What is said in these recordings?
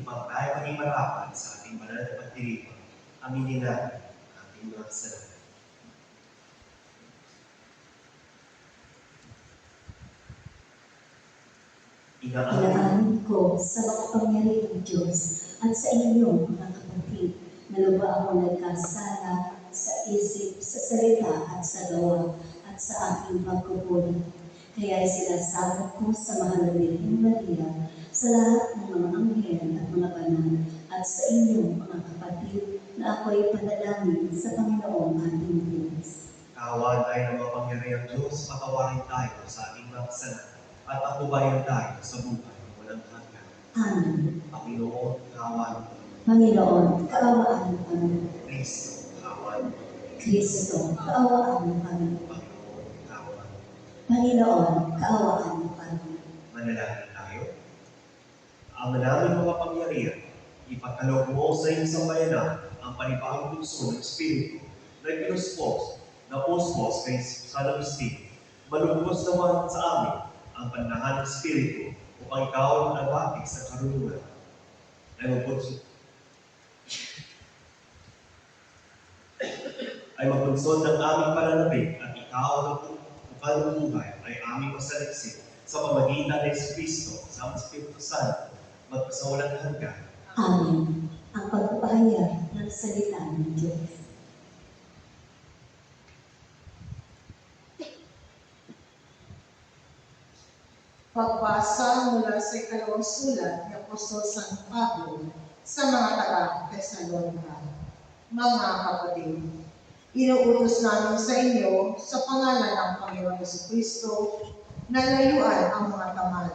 upang tayo maging marapat sa ating banal na pagdiriwang. Aminin natin ang ating mga kasalanan. Inaamin ko sa makapangyarihang Diyos at sa inyong mga kapatid na luba ako nagkasala sa isip, sa salita at sa gawa at sa aking pagkukulang. Kaya sinasabot ko sa mahal na Birheng Maria, sa lahat ng mga anghel at mga banal, at sa inyong mga kapatid na ako'y panalangin sa Panginoong ating Diyos. Kaawaan tayo ng makapangyarihang Diyos, patawarin tayo sa ating mga kasalanan at patubayan tayo sa buhay ng walang hanggan. Amen. Panginoon, kaawaan mo. Panginoon, kaawaan mo kami. Kristo, kaawaan mo. Kristo, kaawaan mo kami. Panginoon, kaawaan mo. Panginoon, kaawaan mo kami. Manalangin tayo. Ama namin makapangyarihan, ipagkaloob mo sa iyong sambayanan ang panibagong puso ng Espiritu na pinuspos na puspos kay San Agustin. Malubos naman sa amin ang pandahan ng Espiritu upang ikaw ang nagwatig sa karunungan. Ay magbunsod ng aming pananabik at ikaw ang bukal ng buhay ay aming masaliksik sa pamagitan ng Kristo sa Espiritu Santo magpasawalang hanggan. Amen. Ang pagpapahayag ng salita ng Diyos. Pagbasa mula sa ikalawang sulat ni Apostol San Pablo sa mga taga-Tesalonica. Mga kapatid, inuutos namin sa inyo sa pangalan ng Panginoon Jesucristo na layuan ang mga tamad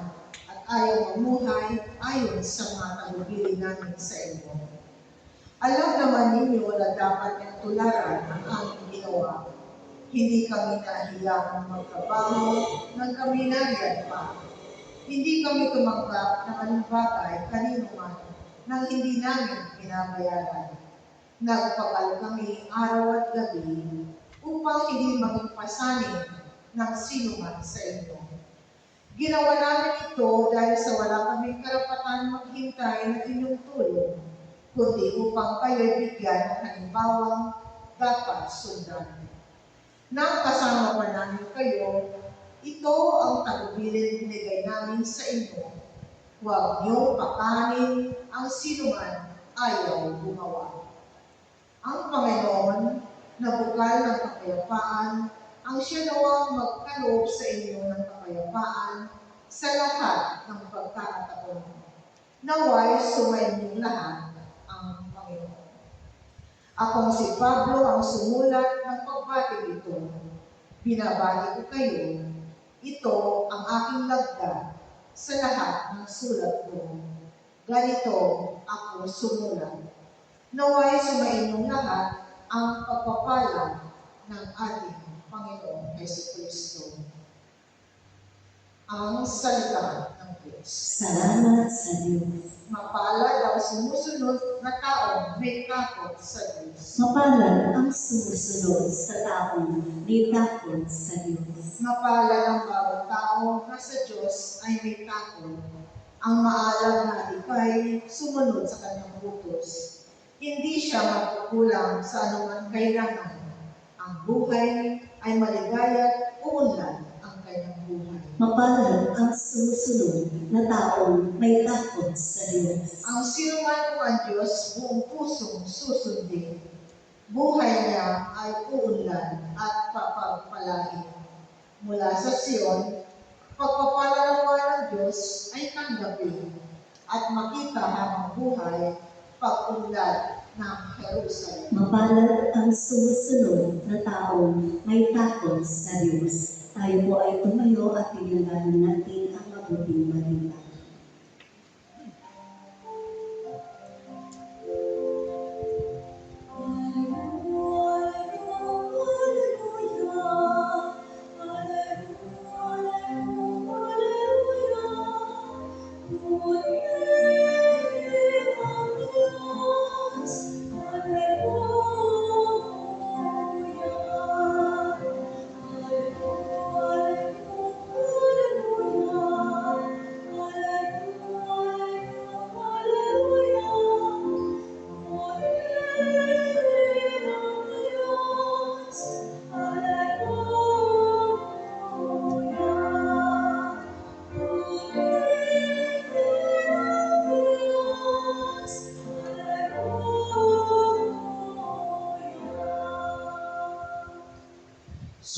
at ayaw mamuhay ayon sa mga tagubilin namin sa inyo. Alam naman ninyo na dapat niyang tularan ang aming ginawa. Hindi kami nahiyang magtrabaho nang kami nariyan pa. Hindi kami tumanggap ng anong bagay kanino man nang hindi namin binabayaran. Nagpagal kami araw at gabi upang hindi maging pasanin ng sino man sa inyo. Ginawa namin ito dahil sa wala kaming karapatan maghintay ng inyong tulong, kundi upang kayo'y bigyan ng halimbawang dapat sundan. Nang kasama pa namin kayo, ito ang tagubilin binigay namin sa inyo. Huwag niyong pakanin ang sinuman ayaw gumawa. Ang Panginoon na bukal ng kapayapaan, ang siya nawang magkaloob sa inyo ng kapayapaan sa lahat ng pagkakataon. Naway sumayin lahat ang Panginoon. Akong si Pablo ang sumulat ng pagbati ito. Binabati ko kayo. Ito ang aking lagda sa lahat ng sulat ko. Ganito ako sumulat. Naway sumainyong lahat ang pagpapala ng ating Panginoong Jesucristo. Ang salita ng Diyos. Salamat sa Diyos. Mapalad ang sumusunod na taong may takot sa Diyos. Mapalad ang sumusunod sa taong may takot sa Diyos. Mapalad ang bawat tao na sa Diyos ay may takot. Ang maalam na ikay sumunod sa kanyang utos. Hindi siya magkukulang sa anumang kailangan. Ang buhay ay maligaya at uunlad ang kanyang buhay. Mapalad ang sumusunod na taong may takot sa Diyos. Ang sinuman kung ang Diyos buong pusong susundin. Buhay niya ay uunlad at papagpalain. Mula sa Sion, pagpapalarawa ng Diyos ay tanggapin at makita habang buhay pag-unlad ng Jerusalem. Mapalad ang sumusunod na taong may takot sa Diyos. Tayo po ay tumayo at pinanggalan natin ang mabuting balita. Alleluia, alleluia, alleluia.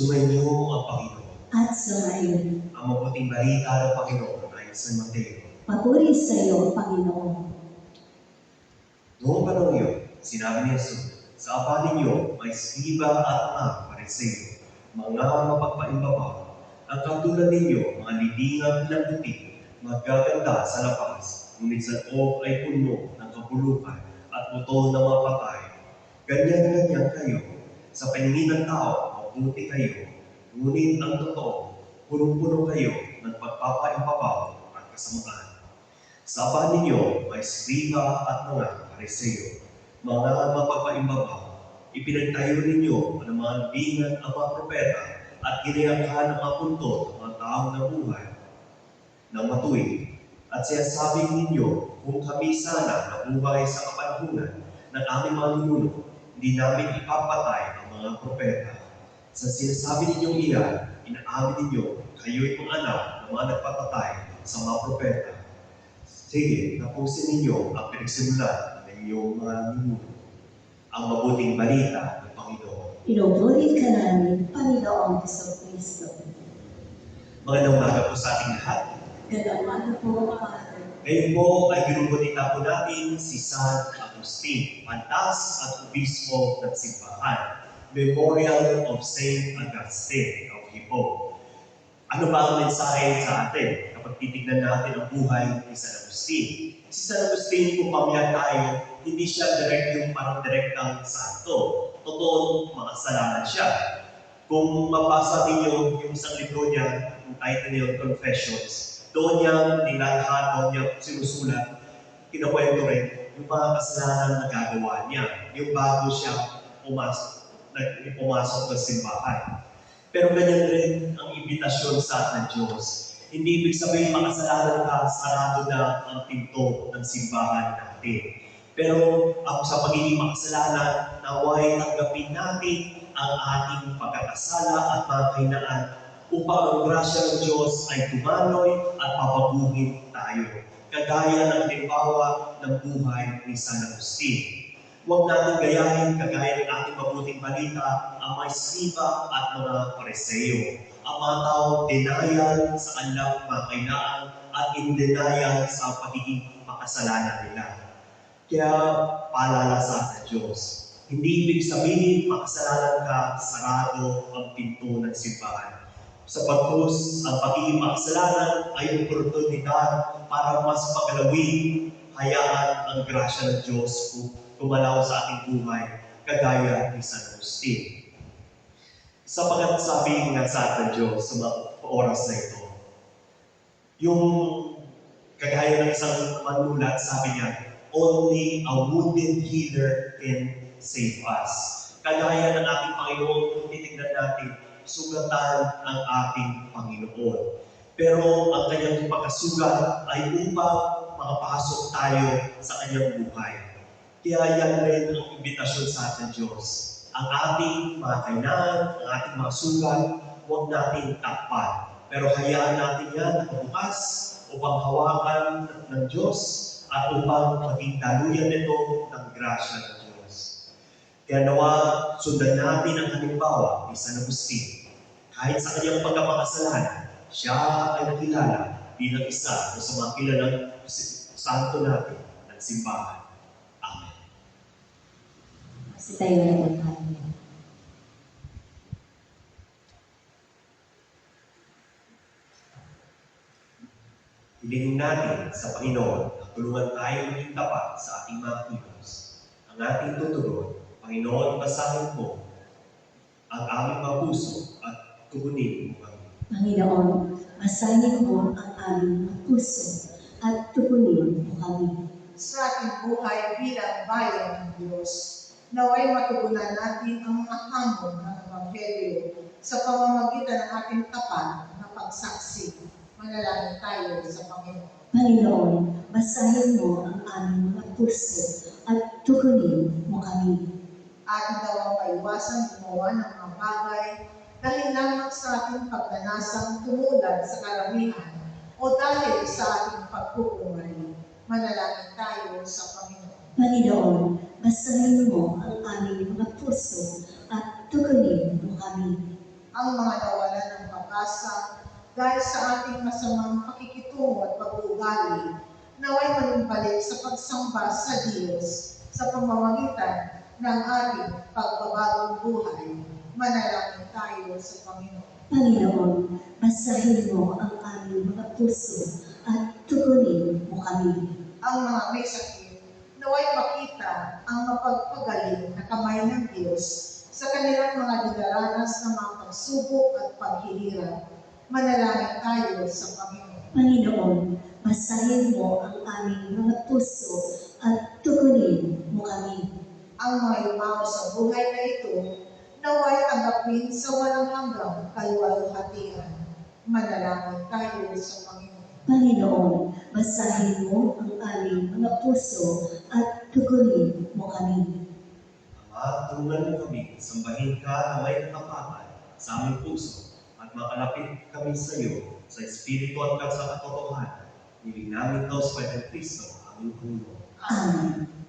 Sumainyo ang Panginoon. at sumayon. Ang mabuting balita ng Panginoon ay sa Mateo. Papuri sa iyo, Panginoon. Noong panahon iyon, sinabi ni Jesus, sa Ama ninyo may skriba at mga Pariseo, mga mapagpaimbabaw, ang katulad ninyo, mga libingang pinagputi, magaganda sa labas, ngunit sa loob ay puno ng kapulukan at buto ng mga patay. Ganyan-ganyan kayo. Sa paningin ng tao, mabuti kayo. Ngunit ang totoo, punong-puno kayo ng pagpapaimbabaw at kasamaan. Sa Ama ninyo may skriba at mga Pariseo, mga mapagpaimbabaw. Ipinagtayo ninyo ang mga libingan ang mga propeta at ginayangkan ang mga punto ng mga taong nabuhay ng matuwid. At sinasabi ninyo, kung kami sana nabuhay sa kapanahunan ng aming mga ninuno, hindi namin ipapatay ang mga propeta. Sa sinasabi ninyong iyan, inaamin ninyo, kayo'y mga anak ng mga nagpapatay sa mga propeta. Sige, tapusin ninyo ang pinagsimulan ng inyong mga ninuno. Ang mabuting balita ng Panginoon. Pinupuri ka namin, Panginoong Jesucristo. Magandang umaga po sa ating lahat. Gandang umaga po, Father. Ngayon po ay ginugunita po natin si San Agustin, Pantas at Obispo ng Simbahan. Memorial of Saint Augustine of Hippo. Ano ba ang mensahe sa atin kapag titignan natin ang buhay ni San Agustin? Si San Agustin, kung pamilya tayo, hindi siya yung parang direktang santo. Totoo, makasalanan siya. Kung mabasa ninyo yung isang libro niya, yung title niya, Confessions, doon niya nilalahad, doon niya sinusulat, kinakwento rin yung mga kasalanan na gagawa niya, yung bago siya pumasok sa simbahan. Pero ganyan rin ang imbitasyon sa atin ng Diyos. Hindi ibig sabihin makasalanan ka, sarado na ang pinto ng simbahan natin. Pero sa pagiging makasalanan, naway tanggapin natin ang ating pagkakasala at mga kahinaan upang ang grasya ng Diyos ay tumaloy at papaguhin tayo. Kagaya ng halimbawa ng buhay ni San Agustin. Huwag natin gayahin kagaya ng ating mabuting balita ang mga skriba at mga Pariseo. Ang mga taong denial sa kanilang mga kahinaan at in denial sa pagiging makasalanan nila. Kaya paalala sa ating Diyos. Hindi ibig sabihin makasalanan ka, sarado ang pinto ng simbahan. Sapagkat ang pagiging makasalanan ay oportunidad para mas pagalawin, hayaan ang grasya ng Diyos kumalaw sa ating buhay, kagaya ni San Agustin. Sapagat sabi nga sa ating Diyos sa mga oras na ito, yung kagaya ng isang manulat, sabi niya, only a wounded healer can save us. Kagaya ng ating Panginoon, kung titignan natin, sugatan ang ating Panginoon. Pero ang kanyang pagkasugat ay upang makapasok tayo sa kanyang buhay. Kaya yan rin ang imbitasyon sa ating Diyos. Ang ating mga kainaan, ang ating mga sugat, huwag natin takpan. Pero hayaan natin yan bukas upang hawakan ng Diyos at upang maging daluyan nito ng grasya ng Diyos. Kaya nawa, sundan natin ang halimbawa ni San Agustin. Kahit sa kanyang pagkapakasalanan, siya ay nakilala bilang isa sa mga kilalang santo natin ng simbahan. Amen. Kasi tayo na magpapalala. Hilingin natin sa Panginoon na tulungan tayo maging tapat sa ating mga kilos. Ang ating tutugon, Panginoon, basahin mo ang aming mga puso at tugunin mo kami. Panginoon, basahin mo ang aming mga puso at tugunin mo kami. Sa ating buhay bilang bayan ng Diyos, naway matugunan natin ang mga hamon ng Ebanghelyo sa pamamagitan ng ating tapat na pagsaksi. Manalangin tayo sa Panginoon. Panginoon, basahin mo ang aming mga puso at tugunin mo kami. Atin daw ang maiwasan gumawa ng mga bagay dahil lamang sa ating pagnanasang tumulad sa karamihan o dahil sa ating pagkukumari. Manalangin tayo sa Panginoon. Panginoon, basahin mo ang aming mga puso at tugunin mo kami. ang mga nawalan ng pag-asa dahil sa ating masamang pakikitungo at pag-uugali, naway manumbalik sa pagsamba sa Diyos sa pamamagitan ng ating pagbabagong buhay. Manalangin tayo sa Panginoon. Panginoon, basahin mo ang aming mga puso at tugunin mo kami. Ang mga may sakit, naway makita ang mapagpagaling na kamay ng Diyos sa kanilang mga dinaranas ng mga pagsubok at paghihirap. Manalangin tayo sa Panginoon. Panginoon, basahin mo ang aming mga puso at tugunin mo kami. Ang mga yumao sa buhay na ito, naway tanggapin sa walang hanggang kaluwalhatian. Manalangin tayo sa Panginoon. Panginoon, basahin mo ang aming mga puso at tugunin mo kami. Ama, tulungan mo kami, sambahin ka na may katapatan sa aming puso at makalapit kami sa iyo sa Espiritu at sa katotohanan. Hiling namin ito sa Panginoon Kristo, aming Panginoon. Amen.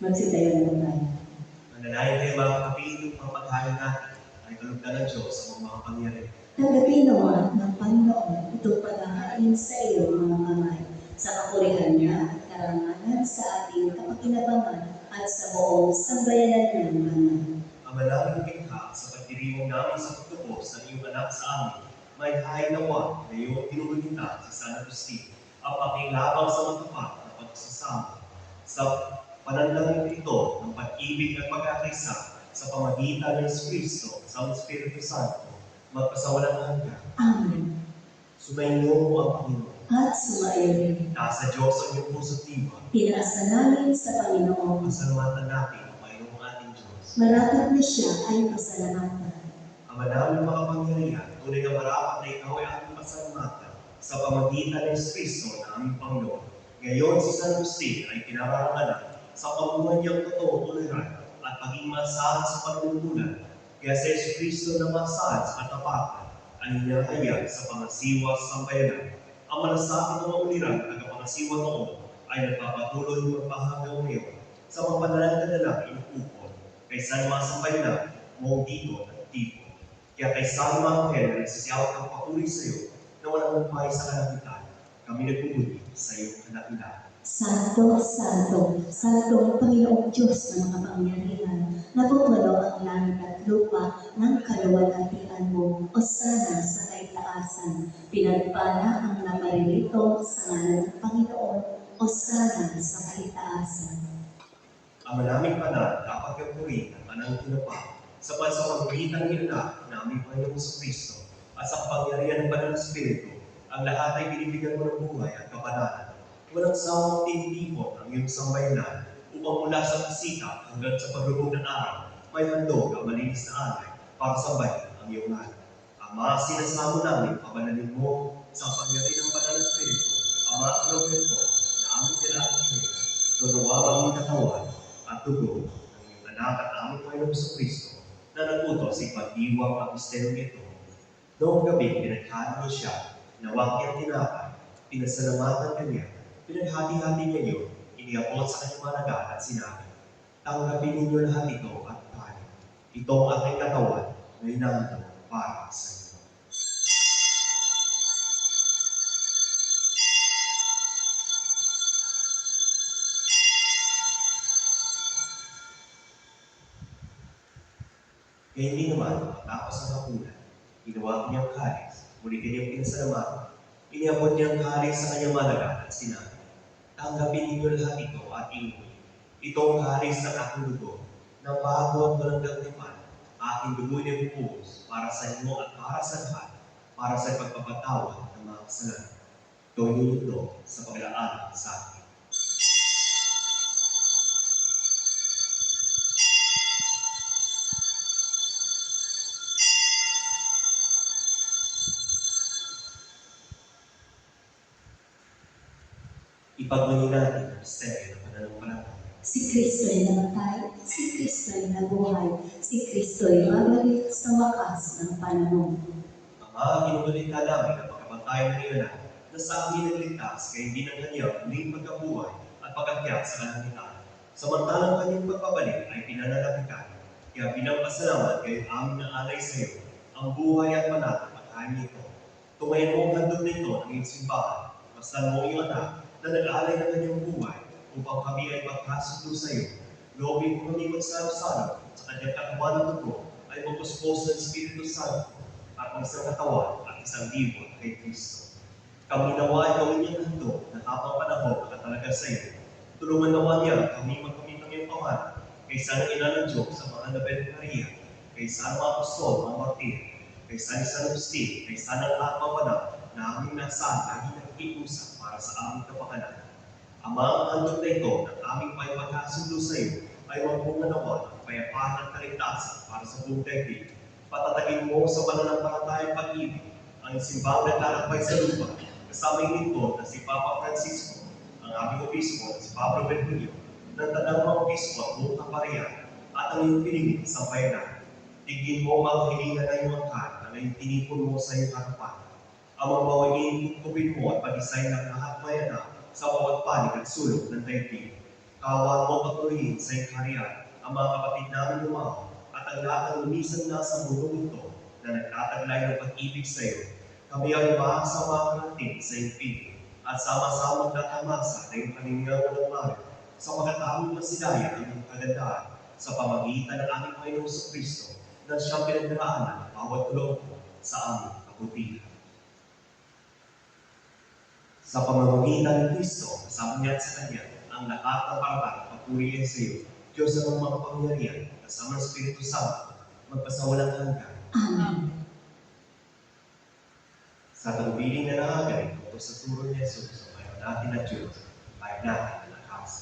Magsitayo na tayo. Manalangin kayo mga kapatid, ang paghain natin ay kalugdan ng Diyos sa mga pangyarihan. Tanggapin nawa ng Panginoon itong paghahain sa iyo mga kamay, sa kapurihan niya at karangalan sa ating kapakinabangan at sa buong sambayanan ng banal. Ang malaming bigha sa pagdiriwang namin sa pagtubos ng iyong anak sa amin, may hain nawa na iyong tinulunita sa San Agustin, ang pakilabang sa matapat na pagsasama. Sa pananalangin ito ng pag-ibig at pag-akaisa sa pamagitan ng Kristo sa Espiritu Santo, magpasawalang hanggan. Amen. Sumainyo mo ang Panginoon. At sumairin. Nasa Diyos ang iyong puso't diwa. Pinaasa namin sa Panginoon. Pasalamatan natin ang Panginoong ating Diyos. Marapat na siya ay pasalamatan. Ang manaming mga pangyarihan, tunay na marapat na ikaw ay ating pasalamatan sa pamagitan ng Kristo na aming Panginoon. Ngayon si San Agustin ay pinararangalan sa pamuhay niyang totoo, toleran at paging masahan sa panuntunan. Kaya sa Kristo na masahan sa katapatan ay hinahayag sa pangasiwa sa sambayanan. Ang malasakit ng mauliran at ang pangasiwa noon ay nagpapatuloy magpahanggang ngayon sa mga pananalang inukupon kay San mga sambayanan, mong dito at dito. Kaya kay San mga Angel na nagsisiyawat ng patuloy sa iyo na walang umpay sa kalagitan, kami nagpupunti sa iyong kanakilaan. Santo, Santo, Santo Panginoong Diyos na makapangyarihan, napupuno ang langit at lupa ng kaluwalhatian mo, o sana sa kaitaasan. Pinagpala ang naparirito sa ngalan ng Panginoon, o sana sa kaitaasan. Ang malaming panahon dapat kapuri ng anang tinapa sa pagsamagitan ng anak na aming Panginoon sa Kristo at sa kapangyarihan ng Banal na Espiritu, ang lahat ay binibigyan mo ng buhay at kapanalan. Walang sawang tinitipon ang iyong sambayanan upang mula sa kasika hanggang sa paglubog ng araw, may handog ang malinis na alay para sambahin ang iyong ngalan. Ama, sinasamo namin, pabanalin mo sa pangyarihan ng Banal na Espiritu, Ama, ang ito na aming kailangan kayo. Ito nawa ang katawan at dugo ng iyong anak at aming Panginoon sa Kristo na nagutos sa ipag-iwang ang misteryo nito. Noong gabi, pinagkaan niyo siya, nawag niyang tinapay, Pinasalamatan kanya, pinaghati-hati niya yun, iniabot sa kanyang mga lagat at sinabi, tanggapin ninyo lahat ito at kanin. Ito ang aking katawan na inangdo para sa inyo. Kaya hindi naman matapos ang hapunan, ginawa niya ang kalis, muli kanyang pinasalamatan. Iniabot niya ang kalis sa kanyang mga lagat at sinabi, tanggapin ninyo lahat ito at inumin. Ito ang kalis ng aking dugo, na bago at walang gantipan, aking dugo niya bubuhos para sa inyo at para sa lahat, para sa pagpapatawad ng mga kasalanan. Gawin niyo ito sa paglalaan sa akin. Ipagmali natin ang misteryo ng pananampalataya. Si Kristo ay namatay, si Kristo ay nabuhay, si Kristo ay babalik sa wakas ng panahon. Ang mga kinubalita namin ang pagkamatay ng iyanan na sa amin nagligtas kaya hindi ng kanyang muling pagkabuhay at pagakyat sa kalangitan. Samantalang kanyang pagpabalik ay pinanalapitan. Kaya bilang pasalamat kayo aming naalay sa iyo, ang buhay at panatang pagkain nito. Tumayin mo ang handog nito ng iyong simbahan, masdan mo ang iyong anak na nag-aalay ng kanyang buhay upang kami ay magkasundo sa iyo. Loobin mo kami magsalo-salo sa kanyang katawan ng dugo ay magpuspos ng Espiritu Santo at ang isang katawan at isang libot kay Kristo. Kami nawa ay gawin niyang handog na tapang panahon na katalaga sa iyo. Tulungan nawa niya kami magkamit ng iyong pangalan kaysa ng ina ng Diyos sa mga Nobel Maria, kaysa ng mga apostol, mga martir, kaysa ni San Agustin, kaysa ng lahat ng banal na aming nasaan lagi nagkikusap para sa aming kapakanan. Ama, ang handog na ito ng aming pagkasundo sa iyo ay magbunga nawa ng kapayapaan at kaligtasan para sa buong daigdig. Patatagin mo sa pananampalatayang pag-ibig ang simbang naglalakbay sa lupa, kasama yung lingkod na si Papa Francisco, ang aming obispo na si Pablo Benjulio, ng tanang mga obispo at buong kaparian, at ang iyong pinigit sa bayanan. Tigin mo ang hilingan na iyong angkan na ngayon tinipon mo sa iyong harapan. Ang mga mawagin tutupin mo at pag-isay ng lahat bayanan sa bawat panig at sulok ng daigdig. Kawan mo patuloyin sa iyong kaharian ang mga kapatid namin lumao at ang lahat ng lumisan na sa mundong ito na nagtataglay ng pag-ibig sa iyo. Kami ay makasama natin sa iyong piling at sama-sama magtatamasa na iyong kaningawan ng mari sa pagkatamong masidaya ang iyong kagandahan sa pamagitan ng aming Panginoong Kristo na siyang pinagdaraanan ng bawat tulong ko sa aming kabutihan. Sa pamamagitan ng Kristo, kasama niya at sa Kanya, ang lahat ng parapat papuri sa iyo, Diyos ng mga pangyarihan, kasama ng Espiritu Santo, magpasawalang hanggan. Amen. Sa tagubilin na nakagay, tungkol sa turo ni Jesus, sa Panginoon natin na Diyos, bayan natin ang lakas.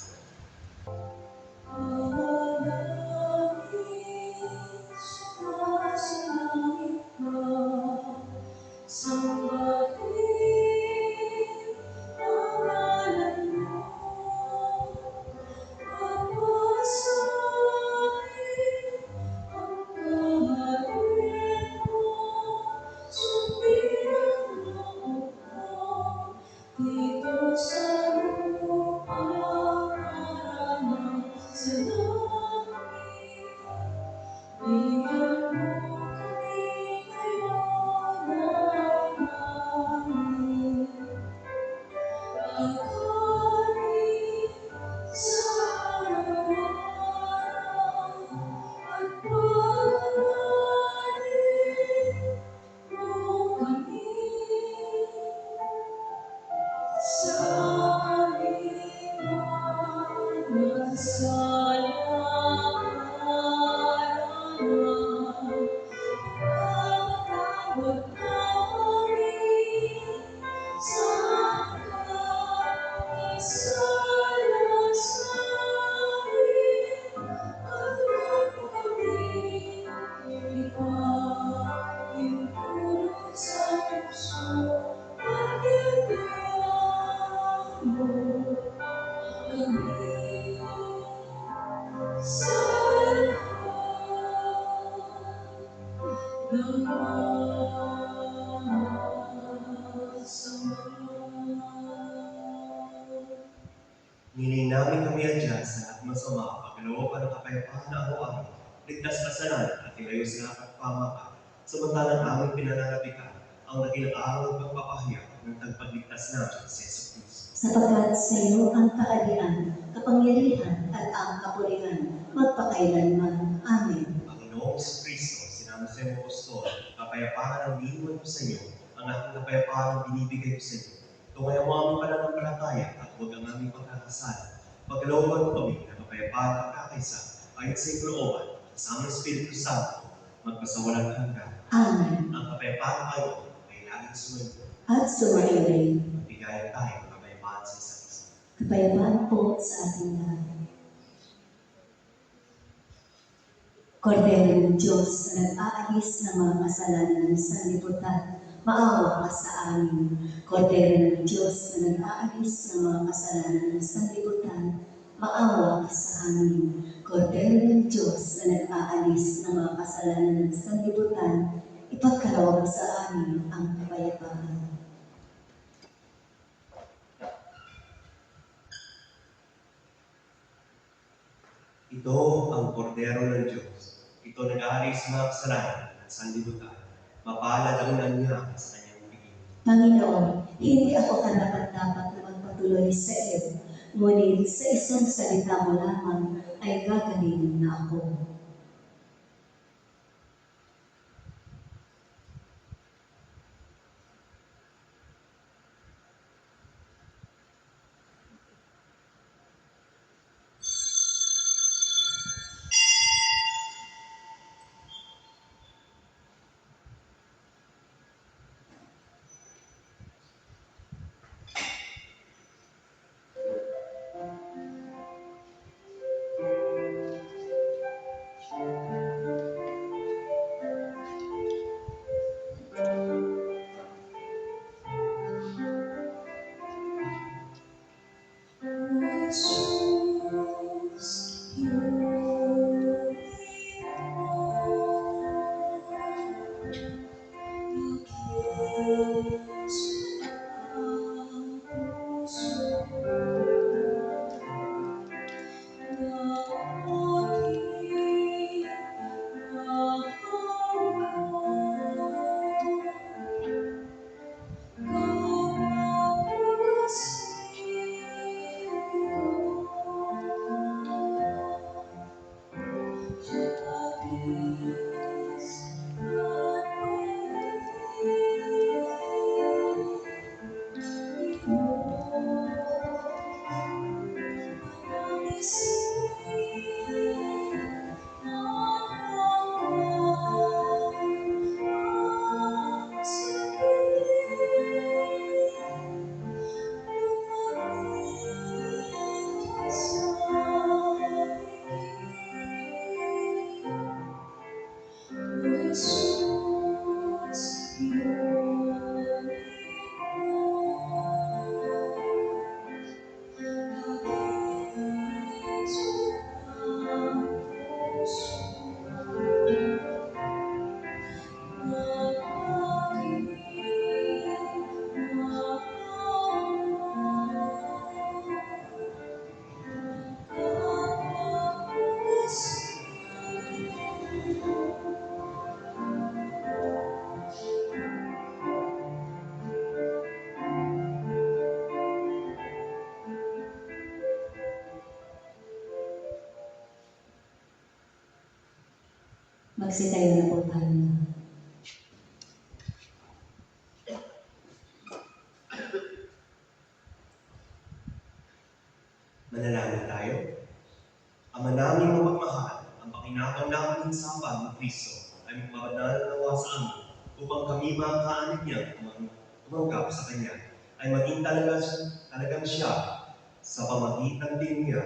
Niling namin kami adyan sa lahat ng masama, pagkalooban ng kapayapaan na araw-araw, ligtas kasalan at ilayo sa lahat ng pamakan. Samantalang aming pinananabikan ang dakilang araw ng pagpapahayag ng tagpagligtas namin sa Yesu Cristo. Sapagkat sa iyo ang kaharian, kapangyarihan at ang kapurihan, magpakailanman. Amen. Panginoong Yesu Cristo, sinabi sa iyong apostol, kapayapaan ang iniwan ko sa iyo, ang aking kapayapaan ang binibigay ko sa iyo. Tungayan mo aming pananampalataya at huwag ang aming pagkakasala. Pagkalooban mo kami ng kapayapaan at kakaisa, ayon sa iyong kalooban, kasama ng Espiritu Santo, magpasawalang hanggan. Amen. Ang kapayapaan tayo ay laging sumayo. At sumayo rin. Magbigayan tayo ng kapayapaan sa isa't isa. Kapayapaan po sa ating lahat. Kordero ng Diyos na nag-aalis ng mga kasalanan ng sanlibutan, maawa ka sa amin. Kordero ng Diyos na nag-aalis ng mga kasalanan ng sanlibutan, maawa ka sa amin. Kordero ng Diyos na nag-aalis ng mga kasalanan ng sanlibutan, ipagkaloob sa amin ang kapayapaan. Ito ang kordero ng Diyos. Ito nag-aalis sa mga kasalanan ng sanlibutan. Mapalad ang unan niya sa kanyang bigin. Panginoon, hindi ako karapat-dapat na magpatuloy sa iyo, ngunit sa isang salita mo lamang ay gagaling na ako. Magsitayo na po tayo. Manalangin tayo. Ama naming mapagmahal, ang pakinakaw namin sa hapag ng Kristo ay magpapadalawa sa amin upang kami makakaanin niya tumanggap sa Kanya ay maging talagang siya sa pamagitan din niya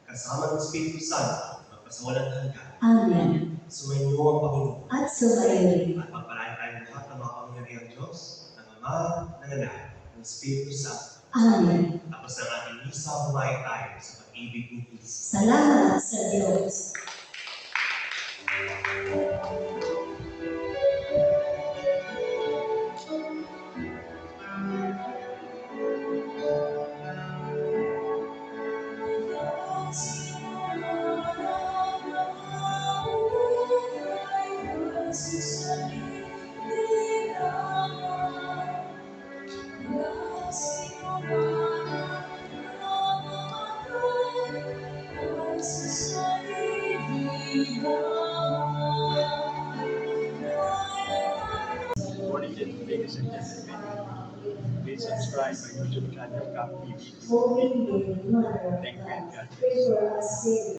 kasama ng Espiritu Santo magpasawalang hanggan. Amen. Sumainyo ang Panginoon At sumayo rin. at pagpalain tayo lahat ng mga pangyarihang Diyos ng Ama, ng Anak, ng Espiritu Santo. Amen. Tapos ang ating misa, bumayo tayo sa pag-ibig ni Kristo. Salamat sa Diyos. Good morning, ladies and gentlemen. Please subscribe my YouTube channel, Cap TV. Holy Mother of Thank you and God, God pray bless. for us sinners.